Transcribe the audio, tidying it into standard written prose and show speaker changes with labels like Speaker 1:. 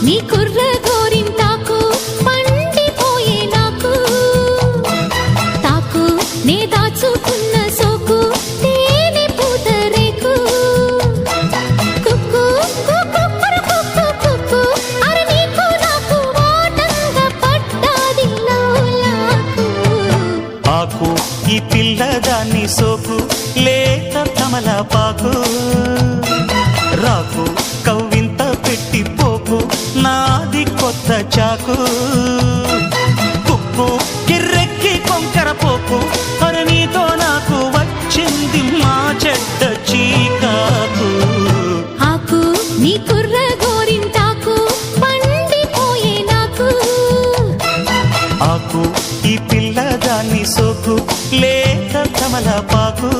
Speaker 1: నీ కుర్ర గోరింటాకు పండిపోయే నాకు తాకు నే దాచుకున్న సోకు తేనె పూతరేకు కుక్కు కుక్కురు కుక్కు కుక్కు అరే నీకు నాకు వాటంగా పట్టాది లౌలాకు
Speaker 2: ఆకు ఈ పిల్లదాన్ని సోకు లేత కమలపాకు రాకు కవ్వింత పెట్టి పోకు నాది కొత్త చాకు కుక్కు కిర్రెక్కి కొంకర పోకు అరే నీతో నాకు వచ్చింది మా చెడ్డ చీకాకు
Speaker 1: ఆకు నీ కుర్ర గోరింటాకు పండిపోయే నాకు
Speaker 2: ఆకు ఈ పిల్లదాన్ని సోకు లేత కమలపాకు